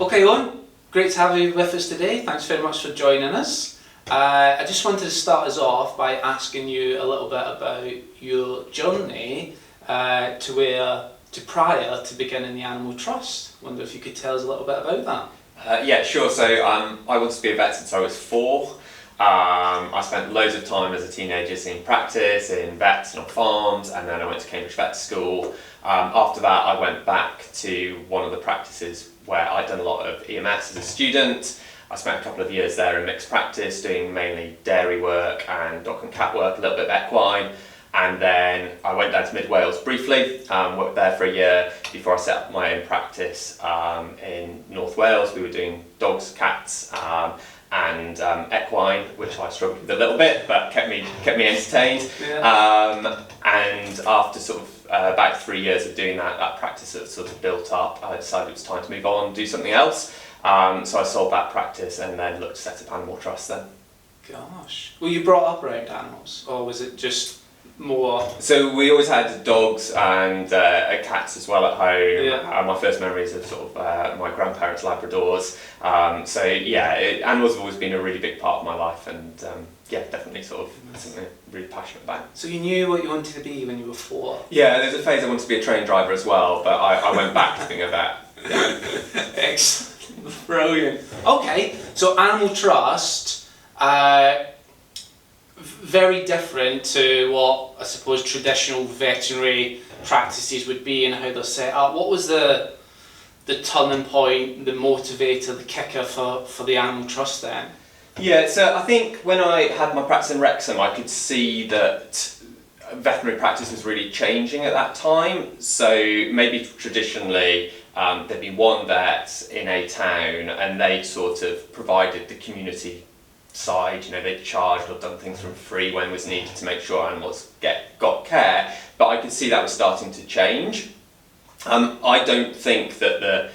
Okay, Owen, great to have you with us today. Thanks very much for joining us. I just wanted to start us off by asking you a little bit about your journey to prior to beginning the Animal Trust. Wonder if you could tell us a little bit about that. Yeah, sure. So I wanted to be a vet since I was 4. I spent loads of time as a teenager seeing practice in vets and on farms, and then I went to Cambridge Vet School. After that, I went back to one of the practices where I'd done a lot of EMS as a student. I spent a couple of years there in mixed practice, doing mainly dairy work and dog and cat work, a little bit of equine. And then I went down to Mid Wales briefly, worked there for a year before I set up my own practice in North Wales. We were doing dogs, cats, and equine, which I struggled with a little bit, but kept me entertained. Yeah. And after sort of about 3 years of doing that practice had sort of built up, I decided it was time to move on and do something else. So I sold that practice and then looked to set up Animal Trust then. Gosh. Were you brought up around animals, or was it just more? So we always had dogs and cats as well at home. Yeah. My first memories of sort of my grandparents' Labradors. So yeah, animals have always been a really big part of my life, and yeah, definitely sort of something I'm really passionate about. So you knew what you wanted to be when you were 4? Yeah, there's a phase I wanted to be a train driver as well, but I went back to being a vet. Excellent. Brilliant. Okay, so Animal Trust, very different to what I suppose traditional veterinary practices would be and how they're set up. What was the turning point, the motivator, the kicker for the Animal Trust then? Yeah, so I think when I had my practice in Wrexham, I could see that veterinary practice was really changing at that time. So maybe traditionally there'd be one vet in a town and they sort of provided the community side, you know, they'd charged or done things for free when was needed to make sure animals got care, but I could see that was starting to change. I don't think that the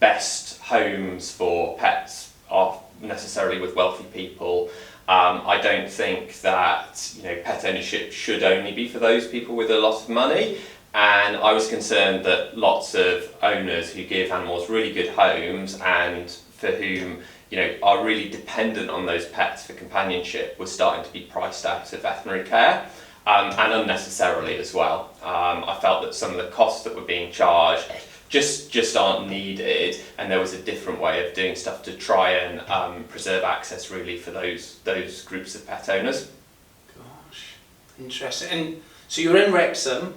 best homes for pets are necessarily with wealthy people. I don't think that, you know, pet ownership should only be for those people with a lot of money. And I was concerned that lots of owners who give animals really good homes and for whom, you know, are really dependent on those pets for companionship were starting to be priced out of veterinary care, and unnecessarily as well. I felt that some of the costs that were being charged just aren't needed, and there was a different way of doing stuff to try and preserve access really for those groups of pet owners. Gosh, interesting. And so you were in Wrexham,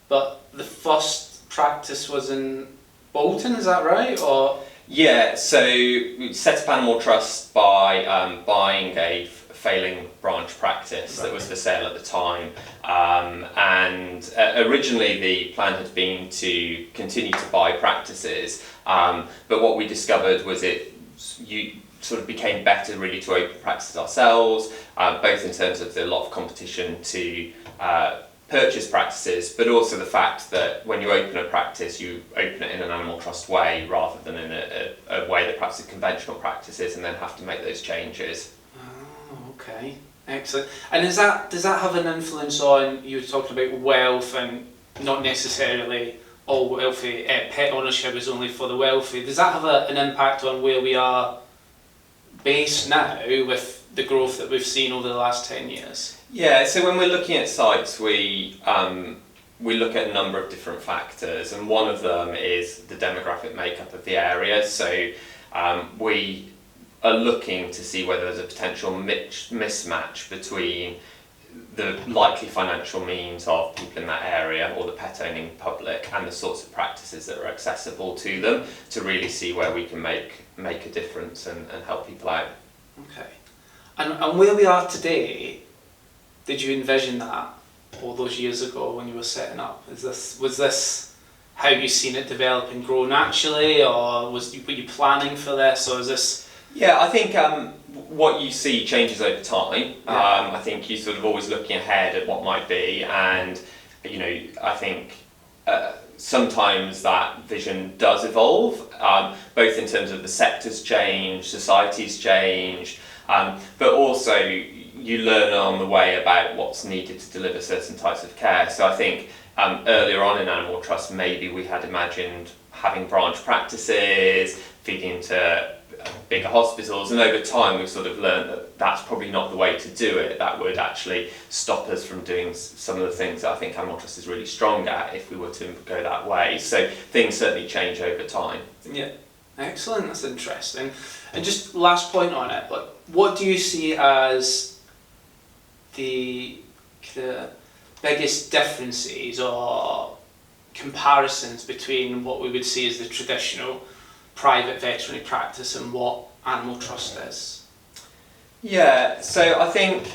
but the first practice was in Bolton, is that right? Or yeah, so we set up Animal Trust by buying a failing branch practice that was for sale at the time, and originally the plan had been to continue to buy practices, but what we discovered was you sort of became better really to open practices ourselves, both in terms of the lot of competition to purchase practices, but also the fact that when you open a practice, you open it in an Animal Trust way rather than in a way that perhaps a conventional practice is, and then have to make those changes. oh, okay, excellent. And does that have an influence on, you were talking about wealth and not necessarily all wealthy, pet ownership is only for the wealthy. Does that have an impact on where we are based now with the growth that we've seen over the last 10 years? Yeah, so when we're looking at sites, we look at a number of different factors, and one of them is the demographic makeup of the area. So we are looking to see whether there's a potential mismatch between the likely financial means of people in that area or the pet owning public and the sorts of practices that are accessible to them, to really see where we can make a difference and help people out. Okay. And where we are today, did you envision that all those years ago when you were setting up? Was this how you seen it develop and grow naturally, or were you planning for this, or is this? Yeah, I think what you see changes over time. Yeah. I think you're sort of always looking ahead at what might be, and you know, I think sometimes that vision does evolve, both in terms of the sector's change, society's change, but also you learn on the way about what's needed to deliver certain types of care. So I think earlier on in Animal Trust, maybe we had imagined having branch practices, feeding into bigger hospitals, and over time we've sort of learned that that's probably not the way to do it. That would actually stop us from doing some of the things that I think Animal Trust is really strong at if we were to go that way. So things certainly change over time. Yeah, excellent, that's interesting. And just last point on it, like, what do you see as the biggest differences or comparisons between what we would see as the traditional private veterinary practice and what Animal Trust is? Yeah, so I think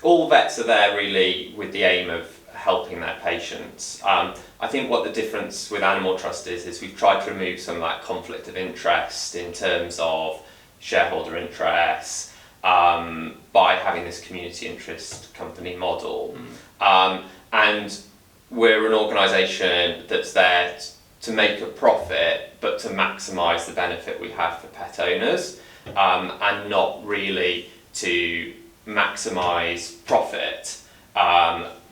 all vets are there really with the aim of helping their patients. I think what the difference with Animal Trust is we've tried to remove some of that conflict of interest in terms of shareholder interests by having this community interest company model. And we're an organisation that's there to make a profit, but to maximise the benefit we have for pet owners, and not really to maximise profit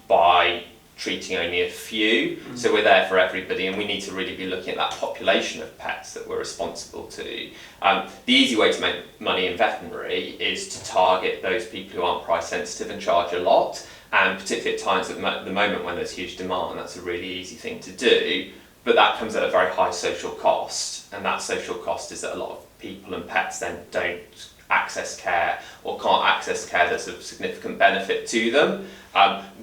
by treating only a few. So we're there for everybody, and we need to really be looking at that population of pets that we're responsible to. The easy way to make money in veterinary is to target those people who aren't price sensitive and charge a lot, and particularly at times at the moment when there's huge demand, that's a really easy thing to do. But that comes at a very high social cost, and that social cost is that a lot of people and pets then don't access care or can't access care that's of significant benefit to them.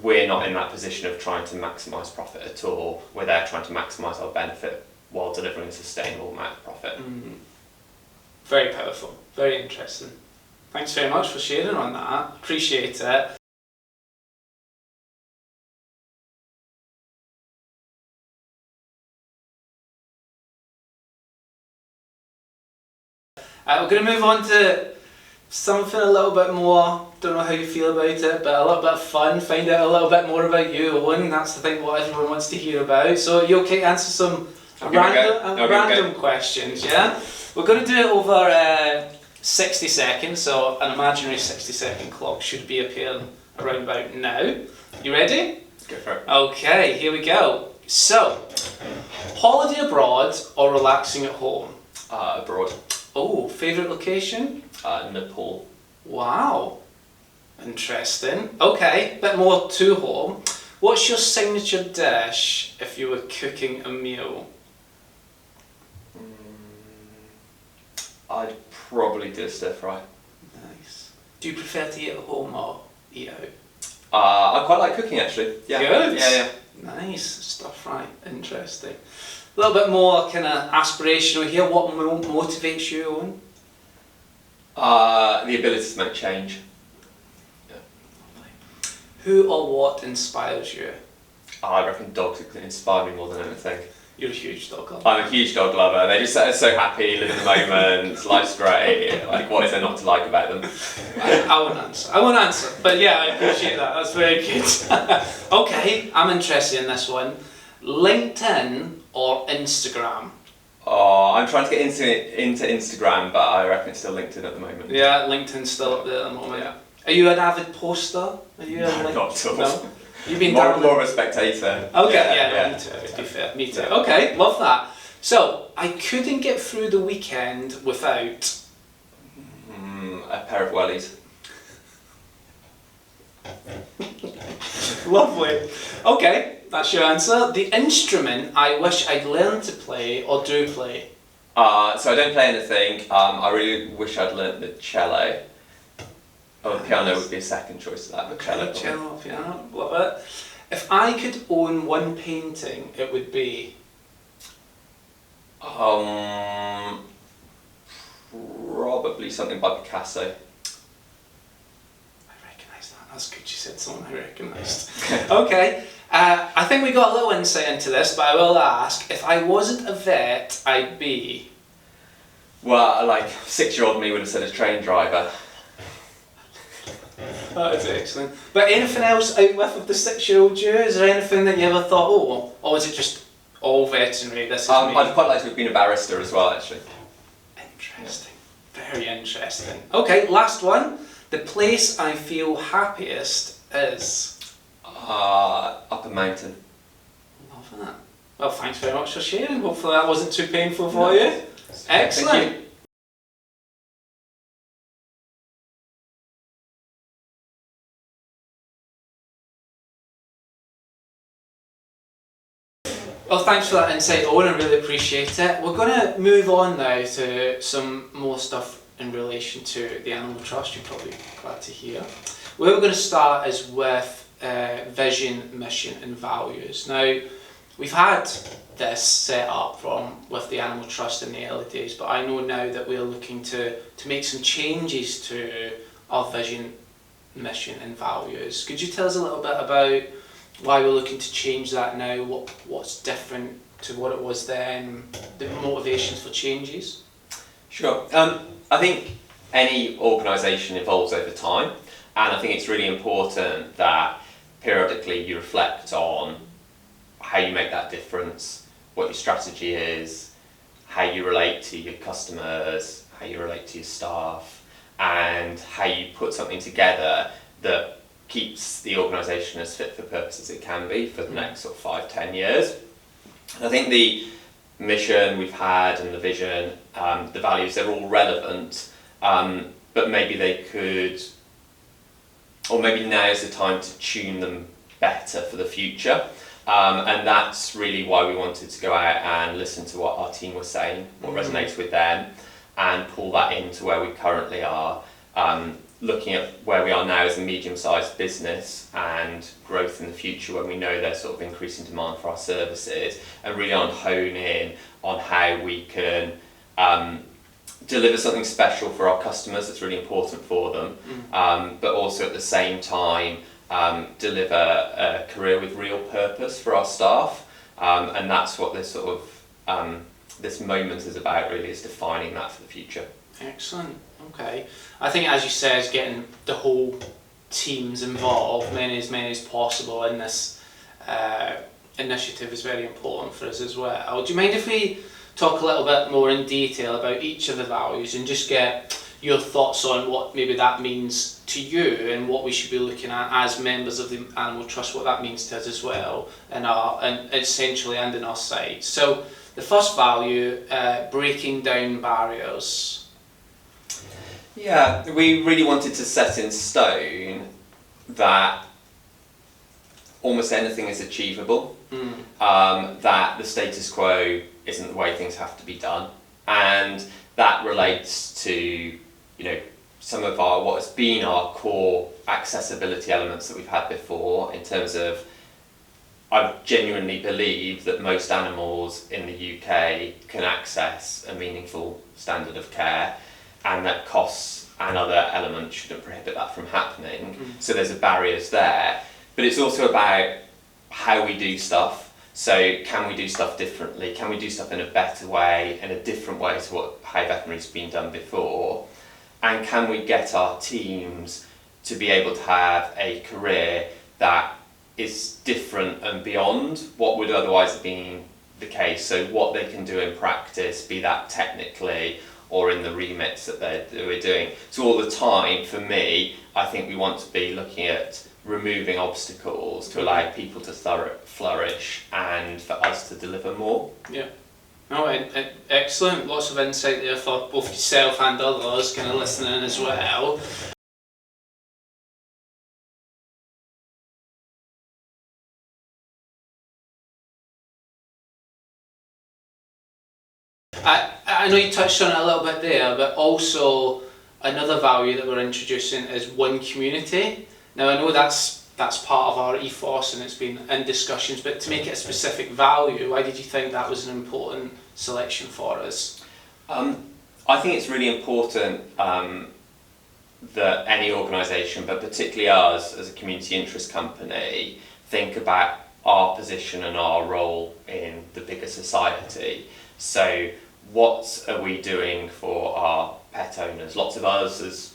We're not in that position of trying to maximise profit at all. We're there trying to maximise our benefit while delivering a sustainable amount of profit. Very powerful, very interesting. Thanks very much for sharing on that, appreciate it. We're going to move on to something a little bit more, don't know how you feel about it, but a little bit of fun, find out a little bit more about you, Owen. That's the thing what everyone wants to hear about. So you okay to answer some random questions, yeah? We're going to do it over 60 seconds, so an imaginary 60-second clock should be appearing around about now. You ready? Go for it. Okay, here we go. So, holiday abroad or relaxing at home? Abroad. Oh, favourite location? Nepal. Wow, interesting. Okay, bit more to home. What's your signature dish if you were cooking a meal? I'd probably do a stir fry. Nice. Do you prefer to eat at home or eat out? I quite like cooking actually. Yeah. Good. Yeah. Nice, stir fry, interesting. A little bit more kind of aspirational here. What motivates you, Owen? The ability to make change. Yeah. Who or what inspires you? I reckon dogs inspire me more than anything. You're a huge dog lover. I'm a huge dog lover. They're just so happy, live in the moment, life's great. Like, what is there not to like about them? I won't answer. But yeah, I appreciate that. That's very good. Okay, I'm interested in this one. LinkedIn or Instagram? Oh, I'm trying to get into Instagram, but I reckon it's still LinkedIn at the moment. Yeah, LinkedIn's still up there at the moment. Yeah. Are you an avid poster? Are you No, not at all. No? You've been more of a spectator. Okay, yeah. Me too, to be fair. Me too. Okay, love that. So, I couldn't get through the weekend without... a pair of wellies. Lovely. Okay, that's your answer. The instrument I wish I'd learned to play or do play? So I don't play anything. I really wish I'd learnt the cello. Oh, the piano would be a second choice to that. Okay, cello, piano, love it. If I could own one painting, it would be? Probably something by Picasso. I recognise that. That's good you said someone I recognised. Okay, I think we got a little insight into this, but I will ask, if I wasn't a vet, I'd be? Well, like, 6-year-old me would have said a train driver. That is excellent. But anything else out with the 6-year-old you? Is there anything that you ever thought, oh, or is it just all veterinary? This is me? I'd quite like to have been a barrister as well, actually. Interesting. Very interesting. Okay, last one. The place I feel happiest is? Up a mountain. Love that. Well, thanks very much for sharing. Hopefully that wasn't too painful for you. Excellent. Thank you. Well, thanks for that insight, Owen. I really appreciate it. We're going to move on now to some more stuff in relation to the Animal Trust. You're probably glad to hear. Where we're going to start is with vision, mission, and values. Now, we've had this set up with the Animal Trust in the early days, but I know now that we're looking to make some changes to our vision, mission, and values. Could you tell us a little bit about why we're looking to change that now, what's different to what it was then, the motivations for changes? Sure. I think any organisation evolves over time, and I think it's really important that periodically you reflect on how you make that difference, what your strategy is, how you relate to your customers, how you relate to your staff, and how you put something together that keeps the organisation as fit for purpose as it can be for the next sort of 5-10 years. And I think the mission we've had and the vision, the values, they're all relevant, but maybe they could, or maybe now is the time to tune them better for the future. And that's really why we wanted to go out and listen to what our team was saying, what resonates with them, and pull that into where we currently are. Looking at where we are now as a medium-sized business and growth in the future when we know there's sort of increasing demand for our services, and really on hone in on how we can deliver something special for our customers that's really important for them, but also at the same time deliver a career with real purpose for our staff, and that's what this sort of this moment is about, really, is defining that for the future. Excellent. Okay. I think, as you said, getting the whole teams involved, many as possible in this initiative is very important for us as well. Do you mind if we talk a little bit more in detail about each of the values and just get your thoughts on what maybe that means to you and what we should be looking at as members of the Animal Trust, what that means to us as well, and essentially and in our site. So the first value, breaking down barriers. Yeah, we really wanted to set in stone that almost anything is achievable, that the status quo isn't the way things have to be done, and that relates to, some of what has been our core accessibility elements that we've had before, in terms of, I genuinely believe that most animals in the UK can access a meaningful standard of care, and that costs and other elements shouldn't prohibit that from happening. So there's barriers there, but it's also about how we do stuff. So can we do stuff differently? Can we do stuff in a better way, in a different way to how veterinary's been done before? And can we get our teams to be able to have a career that is different and beyond what would otherwise have been the case? So what they can do in practice, be that technically or in the remits that we're doing. So all the time, for me, I think we want to be looking at removing obstacles to allow people to flourish and for us to deliver more. Yeah. No, excellent. Lots of insight there for both yourself and others kind of listening as well. I know you touched on it a little bit there, but also another value that we're introducing is one community. Now I know that's part of our ethos and it's been in discussions, but to make it a specific value, why did you think that was an important selection for us? I think it's really important that any organisation, but particularly us as a community interest company, think about our position and our role in the bigger society. So what are we doing for our pet owners? Lots of us as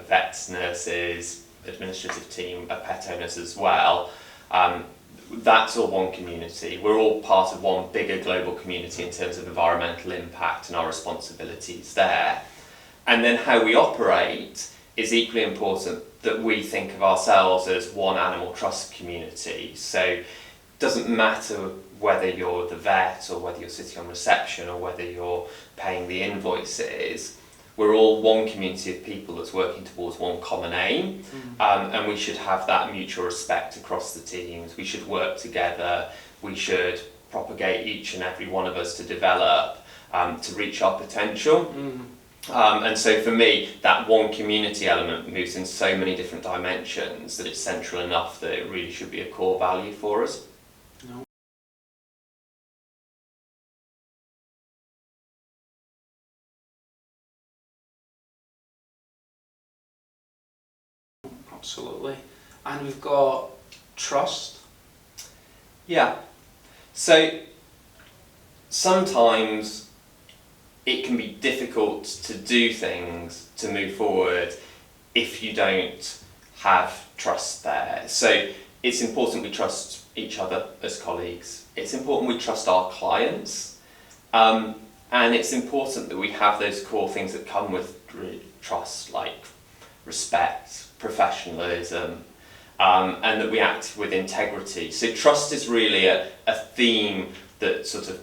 vets, nurses, administrative team are pet owners as well. That's all one community. We're all part of one bigger global community in terms of environmental impact and our responsibilities there. And then how we operate is equally important, that we think of ourselves as one Animal Trust community. So doesn't matter whether you're the vet or whether you're sitting on reception or whether you're paying the invoices. We're all one community of people that's working towards one common aim, and we should have that mutual respect across the teams. We should work together. We should propagate each and every one of us to develop, to reach our potential. And so for me, that one community element moves in so many different dimensions that it's central enough that it really should be a core value for us. No. Absolutely. And we've got trust. Yeah. So sometimes it can be difficult to do things, to move forward, if you don't have trust there. So it's important we trust each other as colleagues. It's important we trust our clients. And it's important that we have those core things that come with trust, like respect, professionalism, and that we act with integrity. So trust is really a theme that sort of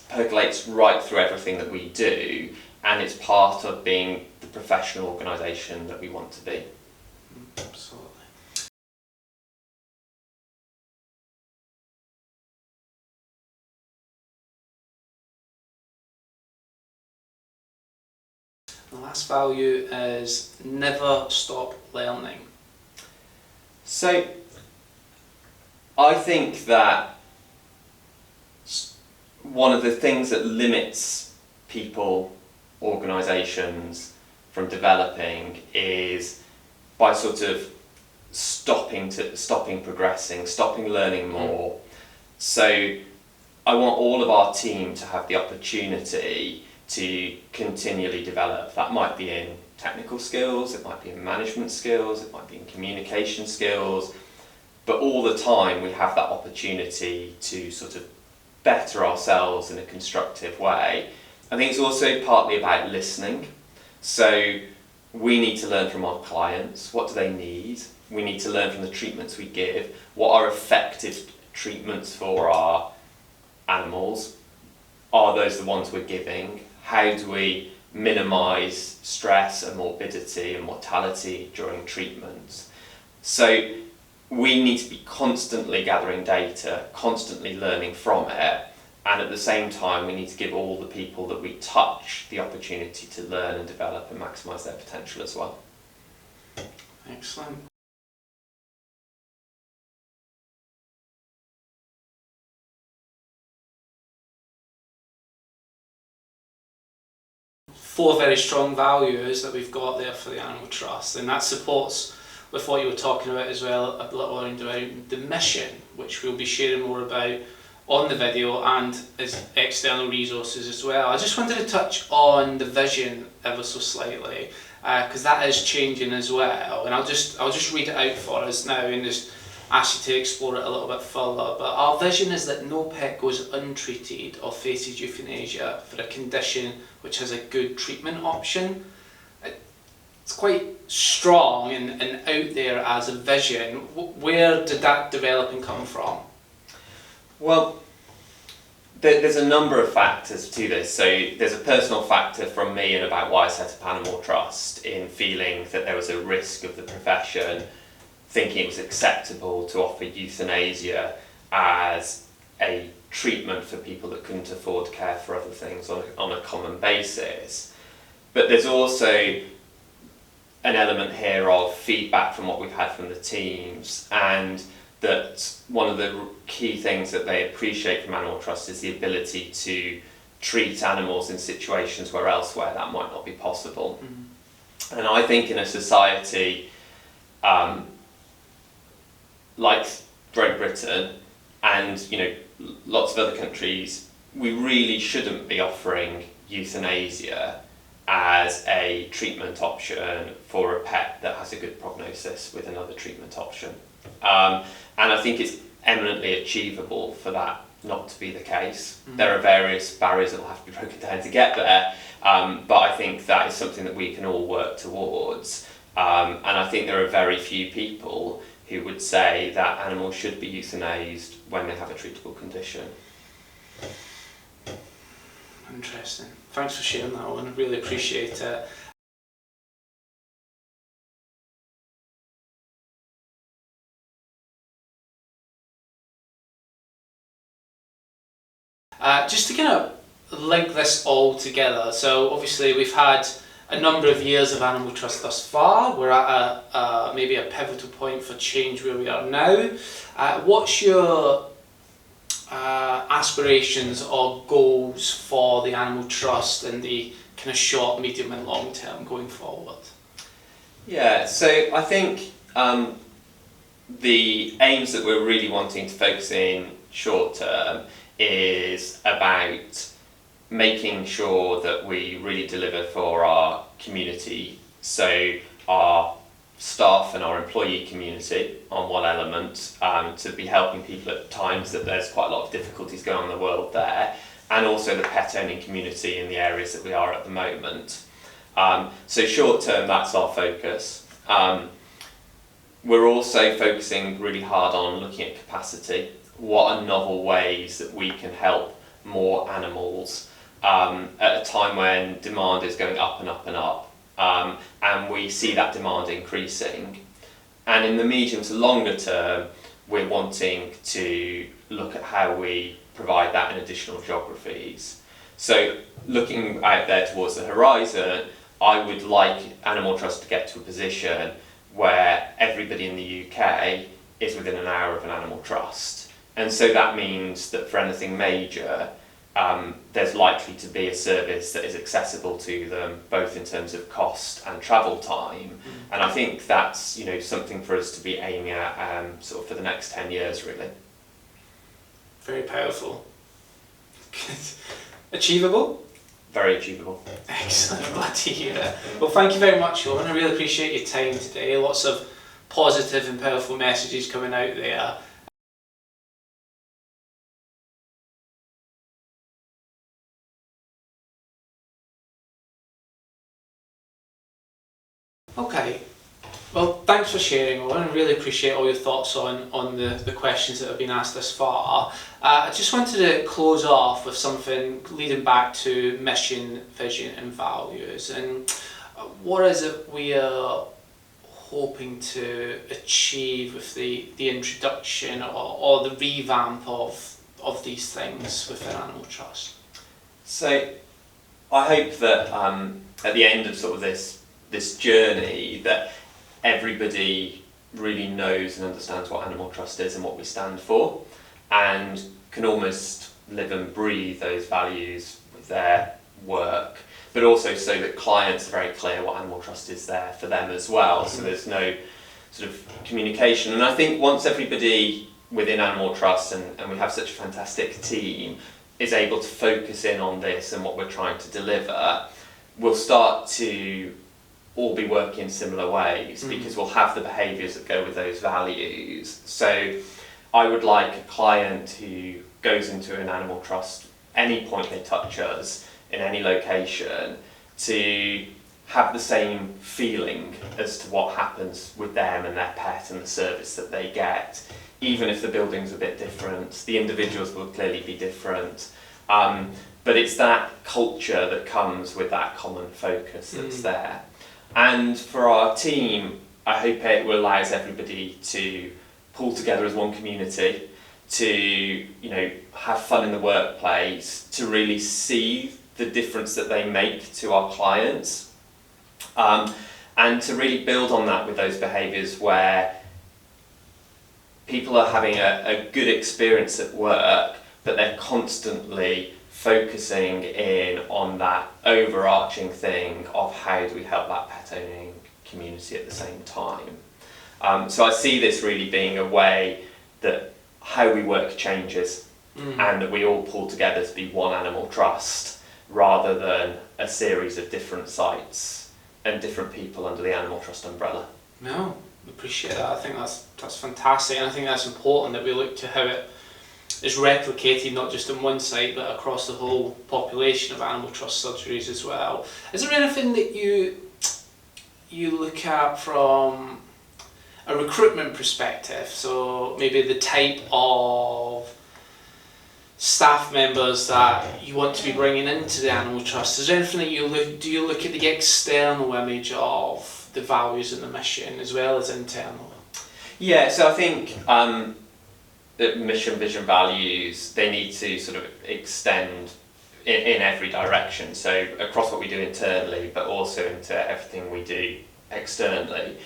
percolates right through everything that we do, and it's part of being the professional organisation that we want to be. Absolutely. The last value is never stop learning. So I think that one of the things that limits people, organisations from developing is by sort of stopping progressing, stopping learning more. So I want all of our team to have the opportunity to continually develop. That might be in technical skills, it might be in management skills, it might be in communication skills, but all the time we have that opportunity to sort of better ourselves in a constructive way. I think it's also partly about listening. So we need to learn from our clients. What do they need? We need to learn from the treatments we give. What are effective treatments for our animals? Are those the ones we're giving? How do we minimise stress and morbidity and mortality during treatments? So we need to be constantly gathering data, constantly learning from it, and at the same time we need to give all the people that we touch the opportunity to learn and develop and maximise their potential as well. Excellent. Four very strong values that we've got there for the Animal Trust, and that supports with what you were talking about as well, a little around the mission, which we'll be sharing more about on the video and as external resources as well. I just wanted to touch on the vision ever so slightly, because that is changing as well, and I'll just read it out for us now and just ask you to explore it a little bit further. But our vision is that no pet goes untreated or faces euthanasia for a condition which has a good treatment option. It's quite strong and out there as a vision. Where did that developing come from? Well, there's a number of factors to this. So there's a personal factor from me and about why I set up Animal Trust, in feeling that there was a risk of the profession thinking it was acceptable to offer euthanasia as a treatment for people that couldn't afford care for other things on a common basis. But there's also an element here of feedback from what we've had from the teams, and that one of the key things that they appreciate from Animal Trust is the ability to treat animals in situations where elsewhere that might not be possible. And I think in a society like Great Britain and lots of other countries, we really shouldn't be offering euthanasia as a treatment option for a pet that has a good prognosis with another treatment option. And I think it's eminently achievable for that not to be the case. There are various barriers that will have to be broken down to get there, but I think that is something that we can all work towards. And I think there are very few people who would say that animals should be euthanized when they have a treatable condition. Interesting. Thanks for sharing that, Owen. I really appreciate it. Just to kind of link this all together, so obviously we've had a number of years of Animal Trust thus far. We're at maybe a pivotal point for change where we are now. What's your aspirations or goals for the Animal Trust in the kind of short, medium and long term going forward? Yeah, so I think the aims that we're really wanting to focus in short term is about making sure that we really deliver for our community, so our staff and our employee community on one element, to be helping people at times that there's quite a lot of difficulties going on in the world there, and also the pet owning community in the areas that we are at the moment. So short term, that's our focus. We're also focusing really hard on looking at capacity. What are novel ways that we can help more animals at a time when demand is going up and up and up, and we see that demand increasing. And in the medium to longer term, we're wanting to look at how we provide that in additional geographies. So looking out there towards the horizon, I would like Animal Trust to get to a position where everybody in the UK is within an hour of an Animal Trust. And so that means that for anything major, there's likely to be a service that is accessible to them, both in terms of cost and travel time. And I think that's, you know, something for us to be aiming at sort of for the next 10 years, really. Very powerful. Achievable? Very achievable. Excellent, I'm glad to hear it. Well, thank you very much, Owen. I really appreciate your time today. Lots of positive and powerful messages coming out there. Okay, well, thanks for sharing, Owen. I really appreciate all your thoughts on the questions that have been asked thus far. I just wanted to close off with something leading back to mission, vision and values. And what is it we are hoping to achieve with the introduction or the revamp of these things within Animal Trust? So I hope that at the end of sort of this journey, that everybody really knows and understands what Animal Trust is and what we stand for, and can almost live and breathe those values with their work, but also so that clients are very clear what Animal Trust is there for them as well, so there's no sort of communication. And I think once everybody within Animal Trust, and we have such a fantastic team, is able to focus in on this and what we're trying to deliver, we'll start to all be working in similar ways, because we'll have the behaviours that go with those values. So I would like a client who goes into an Animal Trust, any point they touch us, in any location, to have the same feeling as to what happens with them and their pet and the service that they get, even if the building's a bit different. The individuals will clearly be different, but it's that culture that comes with that common focus that's there. And for our team, I hope it will allow everybody to pull together as one community, to, you know, have fun in the workplace, to really see the difference that they make to our clients, and to really build on that with those behaviours where people are having a good experience at work, but they're constantly focusing in on that overarching thing of how do we help that pet owning community at the same time. So I see this really being a way that how we work changes, and that we all pull together to be one Animal Trust, rather than a series of different sites and different people under the Animal Trust umbrella. No, appreciate that. I think that's fantastic, and I think that's important that we look to how it is replicated not just on one site but across the whole population of Animal Trust surgeries as well. Is there anything that you look at from a recruitment perspective, so maybe the type of staff members that you want to be bringing into the Animal Trust, is there anything that do you look at the external image of the values and the mission as well as internal? Yeah, so I think the mission, vision, values, they need to sort of extend in every direction. So across what we do internally, but also into everything we do externally.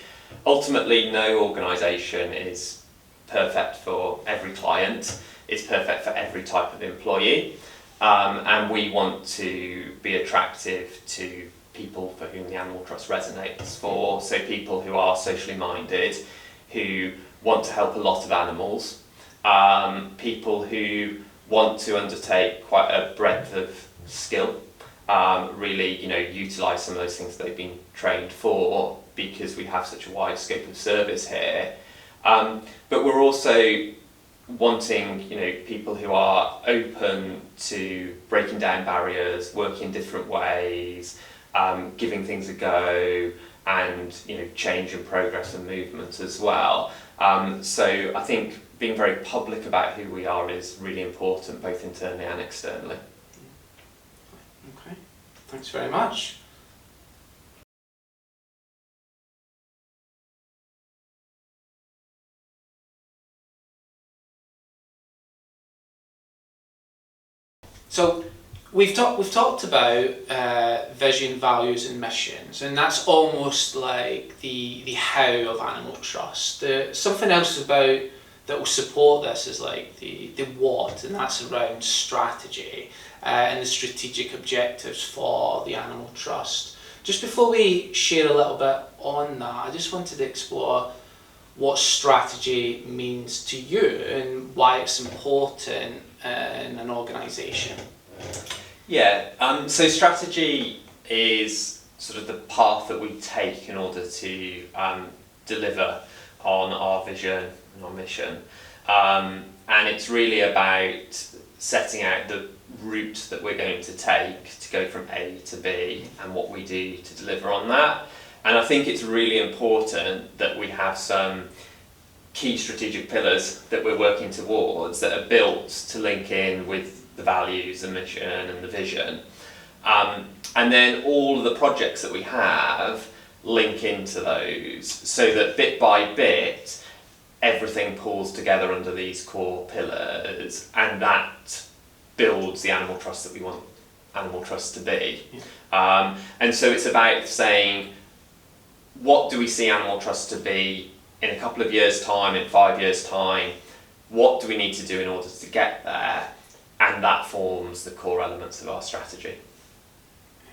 Ultimately, no organisation is perfect for every client. It's perfect for every type of employee. And we want to be attractive to people for whom the Animal Trust resonates for. So people who are socially minded, who want to help a lot of animals, people who want to undertake quite a breadth of skill, really, utilise some of those things they've been trained for, because we have such a wide scope of service here. But we're also wanting, people who are open to breaking down barriers, working in different ways, giving things a go, and change and progress and movement as well. So I think being very public about who we are is really important, both internally and externally. Okay, thanks very much. So we've talked about vision, values, and missions, and that's almost like the how of Animal Trust. Something else about that will support this is like the what, and that's around strategy and the strategic objectives for the Animal Trust. Just before we share a little bit on that, I just wanted to explore what strategy means to you and why it's important in an organisation. Yeah, so strategy is sort of the path that we take in order to deliver on our vision and our mission. And it's really about setting out the route that we're going to take to go from A to B and what we do to deliver on that. And I think it's really important that we have some key strategic pillars that we're working towards that are built to link in with the values, the mission and the vision. And then all of the projects that we have link into those so that bit by bit everything pulls together under these core pillars, and that builds the Animal Trust that we want Animal Trust to be. And so it's about saying, what do we see Animal Trust to be in a couple of years' time, in 5 years' time? What do we need to do in order to get there? And that forms the core elements of our strategy.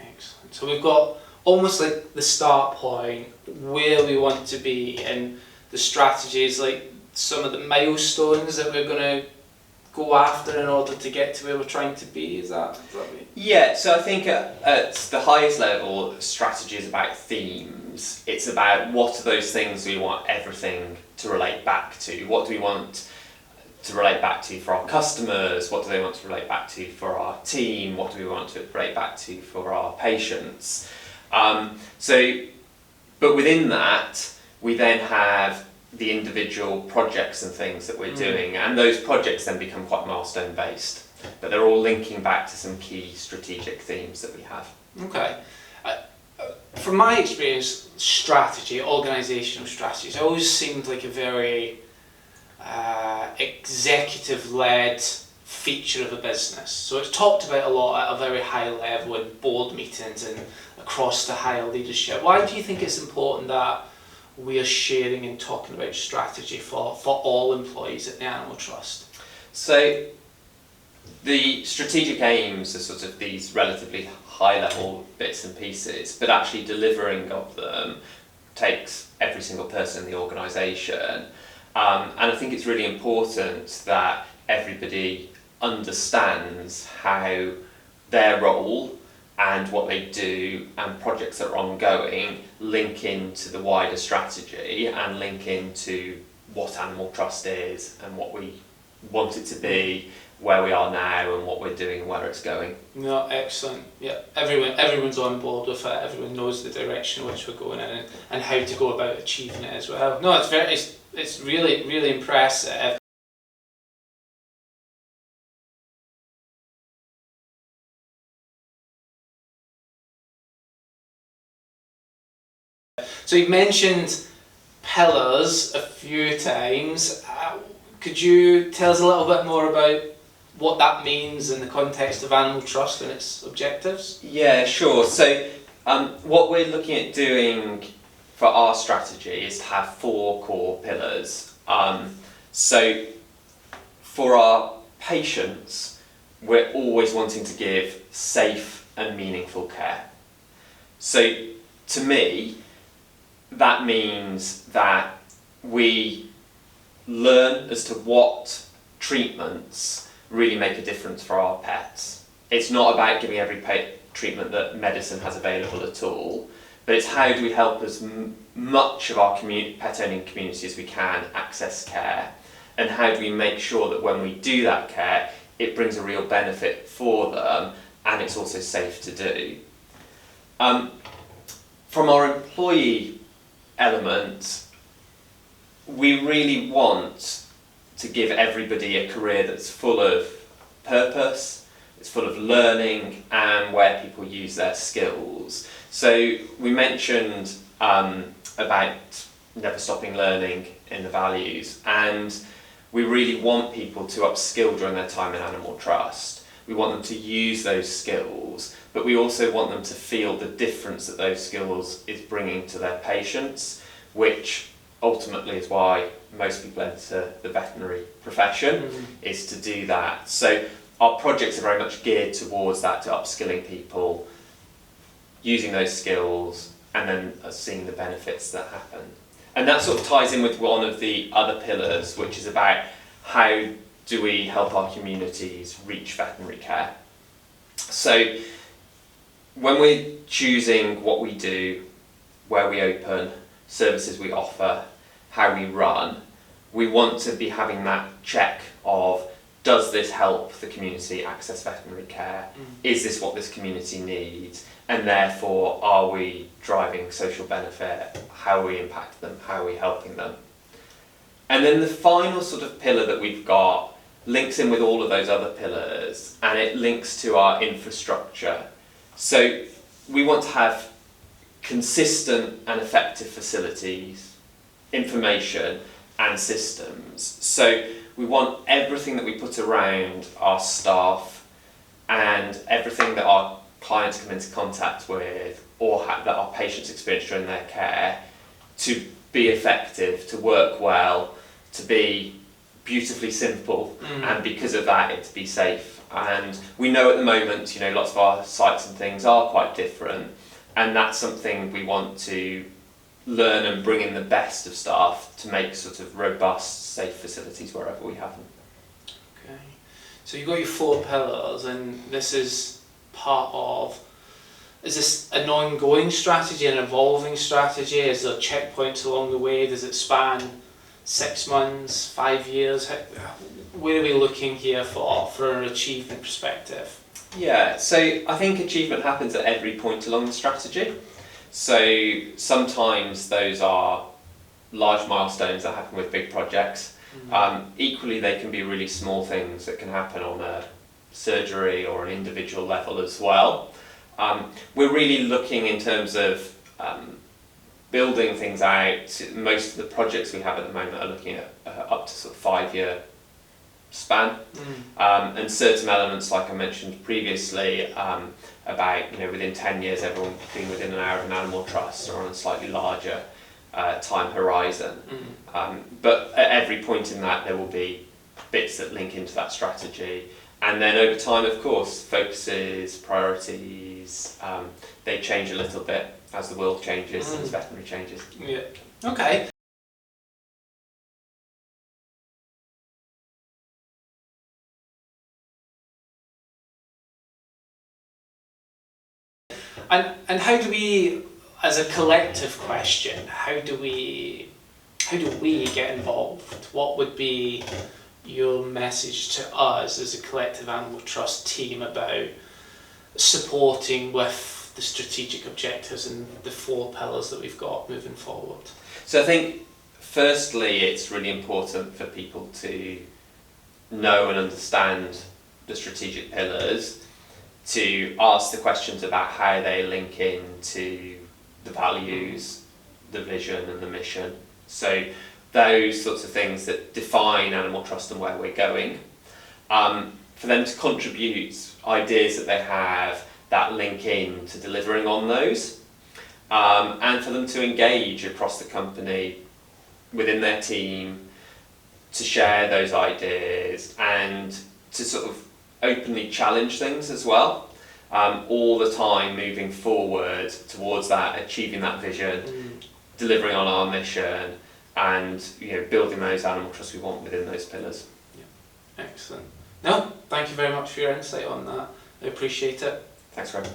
Excellent. So we've got almost like the start point, where we want to be, and the strategies, like some of the milestones that we're going to go after in order to get to where we're trying to be. Is that right? Yeah, so I think at the highest level, strategy is about themes. It's about what are those things we want everything to relate back to. What do we want to relate back to for our customers? What do they want to relate back to for our team? What do we want to relate back to for our patients? But within that, we then have the individual projects and things that we're doing, and those projects then become quite milestone based, but they're all linking back to some key strategic themes that we have. Okay. From my experience, strategy, organisational strategies, always seemed like a very executive-led feature of a business. So it's talked about a lot at a very high level in board meetings and across the higher leadership. Why do you think it's important that we are sharing and talking about strategy for all employees at the Animal Trust? So the strategic aims are sort of these relatively high-level bits and pieces, but actually delivering of them takes every single person in the organisation. And I think it's really important that everybody understands how their role and what they do and projects that are ongoing link into the wider strategy and link into what Animal Trust is and what we want it to be, where we are now and what we're doing and where it's going. No, excellent. Yeah, everyone's on board with it. Everyone knows the direction which we're going in and how to go about achieving it as well. No, it's really, really impressive. So you've mentioned pillars a few times. Could you tell us a little bit more about what that means in the context of Animal Trust and its objectives? Yeah, sure. So what we're looking at doing for our strategy is to have 4 core pillars. So for our patients, we're always wanting to give safe and meaningful care. So to me, that means that we learn as to what treatments really make a difference for our pets. It's not about giving every pet treatment that medicine has available at all, but it's how do we help as much of our pet-owning community as we can access care, and how do we make sure that when we do that care, it brings a real benefit for them and it's also safe to do. From our employee element, we really want to give everybody a career that's full of purpose, it's full of learning, and where people use their skills. So we mentioned about never stopping learning in the values, and we really want people to upskill during their time in Animal Trust. We want them to use those skills, but we also want them to feel the difference that those skills is bringing to their patients, which ultimately is why most people enter the veterinary profession, is to do that. So our projects are very much geared towards that, to upskilling people, using those skills, and then seeing the benefits that happen. And that sort of ties in with one of the other pillars, which is about how do we help our communities reach veterinary care. So when we're choosing what we do, where we open, services we offer, how we run, we want to be having that check of, does this help the community access veterinary care? Is this what this community needs? And therefore, are we driving social benefit? How are we impacting them? How are we helping them? And then the final sort of pillar that we've got links in with all of those other pillars, and it links to our infrastructure. So we want to have consistent and effective facilities, information and systems. So we want everything that we put around our staff and everything that our clients come into contact with, or that our patients experience during their care, to be effective, to work well, to be beautifully simple, and because of that, it to be safe. And we know at the moment, lots of our sites and things are quite different, and that's something we want to learn and bring in the best of staff to make sort of robust, safe facilities wherever we have them. Okay, so you've got your 4 pillars, and this is part of, is this an ongoing strategy, an evolving strategy? Is there checkpoints along the way? Does it span 6 months, 5 years? Where are we looking here for an achievement perspective? Yeah, so I think achievement happens at every point along the strategy. So sometimes those are large milestones that happen with big projects. Equally, they can be really small things that can happen on a surgery or an individual level as well. We're really looking in terms of building things out. Most of the projects we have at the moment are looking at up to sort of 5-year span, and certain elements, like I mentioned previously, about within 10 years everyone being within an hour of an Animal Trust, or on a slightly larger time horizon. But at every point in that there will be bits that link into that strategy, and then over time, of course, focuses, priorities, they change a little bit as the world changes, as veterinary changes. Yeah. Okay. And how do we, as a collective question, how do we get involved? What would be your message to us as a collective animal trust team about supporting with the strategic objectives and the 4 pillars that we've got moving forward? So I think firstly it's really important for people to know and understand the strategic pillars, to ask the questions about how they link into the values, the vision and the mission. So those sorts of things that define animal trust and where we're going. For them to contribute ideas that they have that link in to delivering on those, and for them to engage across the company within their team, to share those ideas and to sort of openly challenge things as well, all the time moving forward towards that, achieving that vision, delivering on our mission, and building those animal trusts we want within those pillars. Yeah. Excellent. No, thank you very much for your insight on that. I appreciate it. Thanks, Graham.